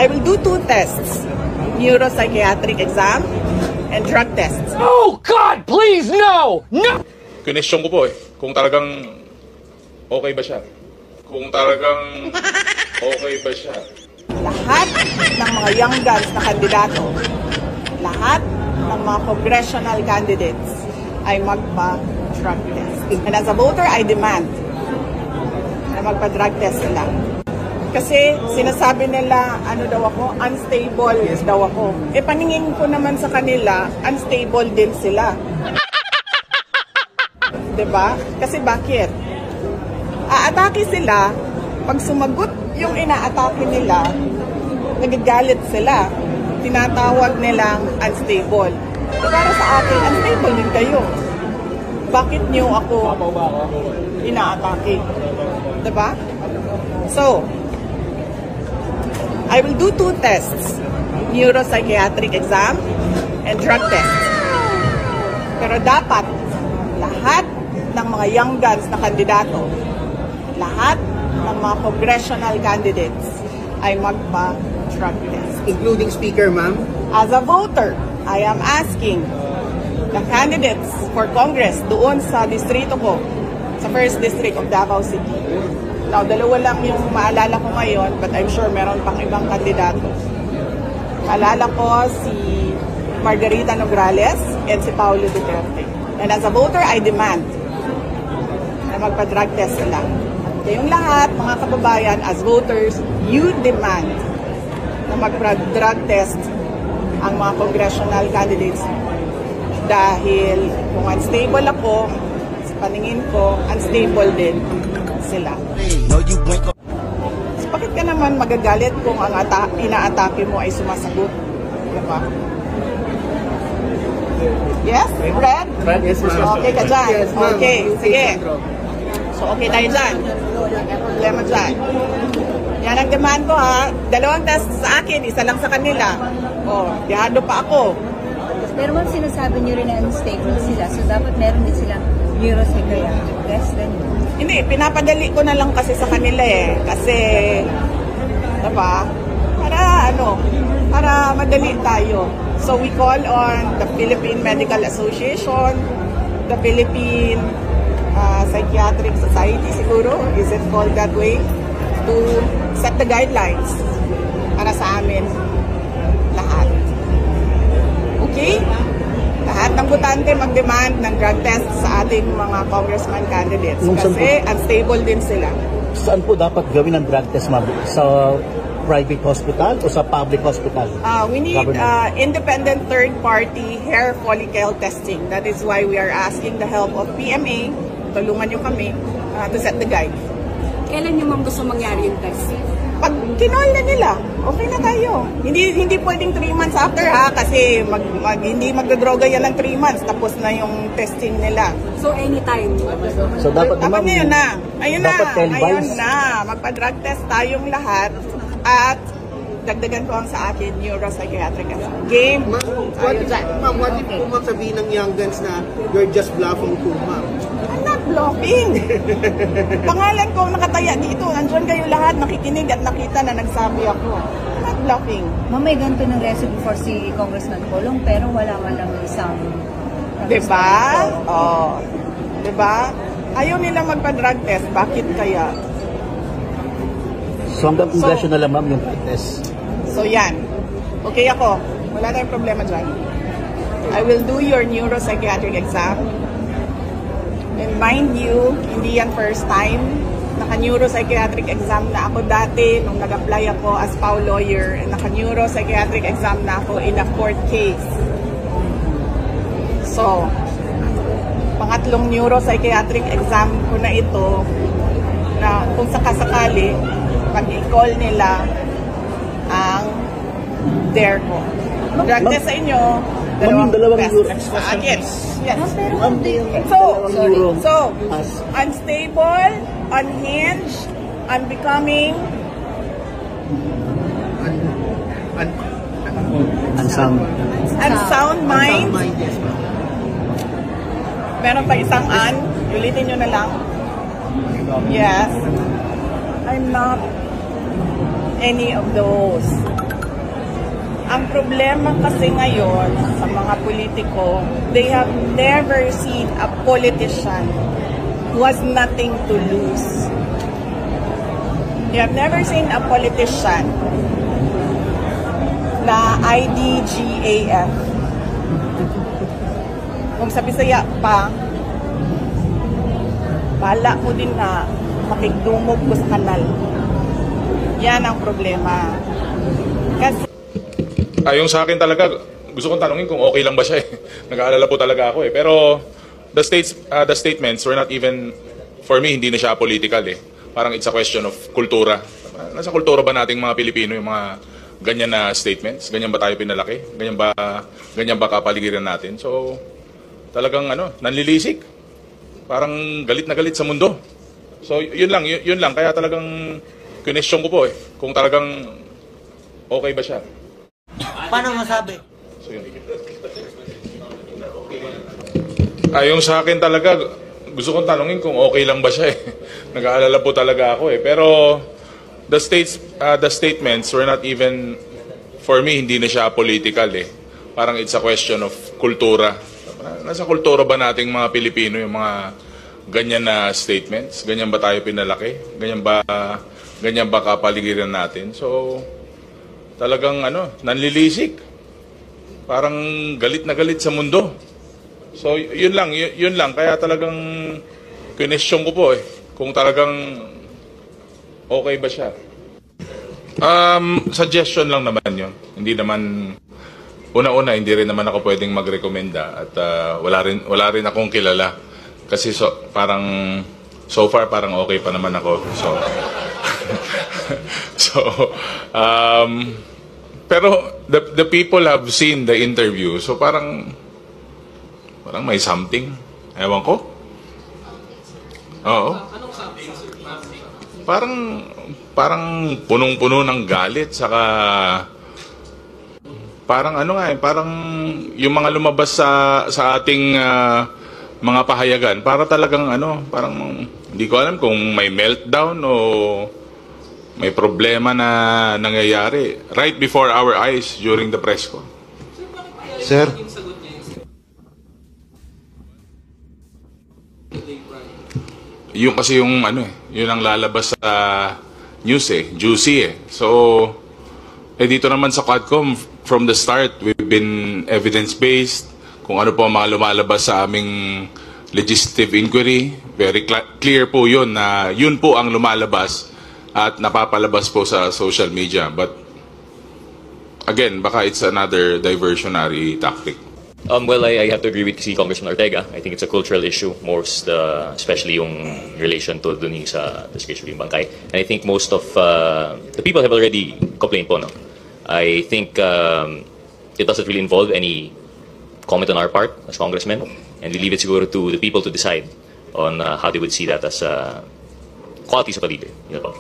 I will do 2 tests. Neuropsychiatric exam and drug tests. Oh God, please, no! No! Question ko po kung talagang okay ba siya? Kung talagang okay ba siya? Lahat ng mga young guns na kandidato, lahat ng mga congressional candidates ay magpa-drug test. And as a voter, I demand na magpa-drug test sila. Kasi sinasabi nila, ano daw ako, unstable daw ako. Paningin ko naman sa kanila, unstable din sila. Diba? Kasi bakit? Aatake sila, pag sumagot yung inaatake nila, nagagalit sila. Tinatawag nilang unstable. So, para sa akin, unstable din kayo. Bakit niyo ako inaatake? Diba? So, I will do 2 tests. Neuropsychiatric exam and drug tests. Pero dapat, lahat ng mga young guns na kandidato, lahat ng mga congressional candidates ay magpa-drug test. Including speaker, ma'am? As a voter, I am asking the candidates for Congress doon sa distrito ko, sa 1st District of Davao City. Now, 2 lang yung maalala ko ngayon, but I'm sure meron pang ibang kandidato. Maalala ko si Margarita Nograles and si Paulo Duterte. And as a voter, I demand na magpa-drug test sila. Kayong lahat, mga kababayan, as voters, you demand na magpa-drug test ang mga congressional candidates. Dahil kung unstable ako, sa paningin ko, unstable din sila. So, bakit ka naman magagalit kung ang inaatake mo ay sumasagot? Diba? Yes? Fred? Fred, yes, ma'am. Okay ka dyan? Yes, ma'am. Okay, sige. So, okay tayo dyan. Problema dyan. Yan ang demand ko, ha. 2 test sa akin, 1 lang sa kanila. O, dihado pa ako. Pero ma'am, sinasabi niyo rin na unstable sila. So, dapat meron din silang neuropsychiatric test. Hindi, pinapadali ko na lang kasi sa kanila eh. Kasi, diba? Para madali tayo. So we call on the Philippine Medical Association, the Philippine Psychiatric Society siguro, is it called that way, to set the guidelines para sa amin lahat. Okay? Lahat ng botante mag-demand ng drug test sa ating mga congressman candidates kasi unstable din sila. Saan po dapat gawin ang drug test, ma'am? Sa private hospital o sa public hospital? We need independent third-party hair follicle testing. That is why we are asking the help of PMA. Tulungan nyo kami to set the guide. Kailan nyo ma'am gusto mangyari yung test? Pag kinol na nila, okay na tayo. Hindi pwedeng 3 months after, ha, kasi hindi magdodroga yan ng 3 months tapos na yung testing nila. So anytime. So dapat ngayon na. Ayun dapat na. Magpa-drug test tayong lahat at dagdagan ko ang sa akin neuropsychiatric game. Ma'am, what if po ma'am sabihin ng young guns na you're just bluffing too, ma'am? I'm not bluffing. Pangalan ko nakataya dito. Nandiyan kayo lahat nakikinig at nakita na nagsabi ako. I'm not bluffing. Ma'am, may ganito ng recipe for si Congressman Colong pero wala man lang isang... Diba? Oh. Diba? Ayaw nila magpa-drug test. Bakit kaya? So hanggang congressional lang, ma'am, yung test. So yan. Okay ako. Wala tayong problema dyan. I will do your neuropsychiatric exam. And mind you, hindi yan first time. Naka-neuropsychiatric exam na ako dati nung nag-apply ako as PAW lawyer. Naka-neuropsychiatric exam na ako in a court case. So, pangatlong neuropsychiatric exam ko na ito na kung sakasakali, pag-i-call nila ang DARE ko. Drug test sa inyo, dalawang test sa akin. Yes. So, unstable, unhinged, unbecoming, unsound mind. Meron pa isang ulitin nyo na lang. Yes. I'm not any of those. Ang problema kasi ngayon sa mga politiko, they have never seen a politician who has nothing to lose. They have never seen a politician na IDGAF. Kung sa Bisaya pa, bala ko din na makigdumog ko sa kanal. Yan ang problema. Kasi Yung sa akin talaga, gusto kong tanungin kung okay lang ba siya eh. Nag-aalala po talaga ako eh. Pero the statements were not even, for me, hindi na siya political eh. Parang it's a question of kultura. Nasa kultura ba nating mga Pilipino yung mga ganyan na statements? Ganyan ba tayo pinalaki? Ganyan ba kapaligiran natin? So, talagang nanlilisik. Parang galit na galit sa mundo. So, yun lang. Kaya talagang question ko po eh. Kung talagang okay ba siya. Paano masabi? So, yun. Yung sa akin talaga, gusto kong tanungin kung okay lang ba siya eh. Nag-aalala po talaga ako eh. Pero the statements were not even, for me, hindi na siya political eh. Parang it's a question of kultura. Nasa kultura ba nating mga Pilipino yung mga ganyan na statements? Ganyan ba tayo pinalaki? Ganyan ba kapaligiran natin? So, talagang nanlilisik. Parang galit na galit sa mundo. So, yun lang. Kaya talagang question ko po eh. Kung talagang okay ba siya. Suggestion lang naman yun. Hindi naman, una-una, hindi rin naman ako pwedeng magrekomenda. At wala rin akong kilala. Kasi so far, parang okay pa naman ako. Pero the people have seen the interview. So parang may something. Ewan ko. Oo. Parang punong-puno ng galit. Saka parang parang yung mga lumabas sa ating mga pahayagan. Para talagang parang hindi ko alam kung may meltdown o may problema na nangyayari right before our eyes during the press ko. Sir? Yung kasi yung yun ang lalabas sa news eh, juicy eh. So, dito naman sa Quadcom, from the start, we've been evidence-based. Kung ano po ang mga lumalabas sa aming legislative inquiry, very clear po yun na yun po ang lumalabas at napapalabas po sa social media. But again, baka it's another diversionary tactic. Well, I have to agree with si Congressman Ortega. I think it's a cultural issue, especially yung relation to dun sa discretion yung bangkay. And I think most of the people have already complained po, no? I think it doesn't really involve any comment on our part as congressmen, and we leave it siguro to the people to decide on how they would see that as qualities of a leader. You know?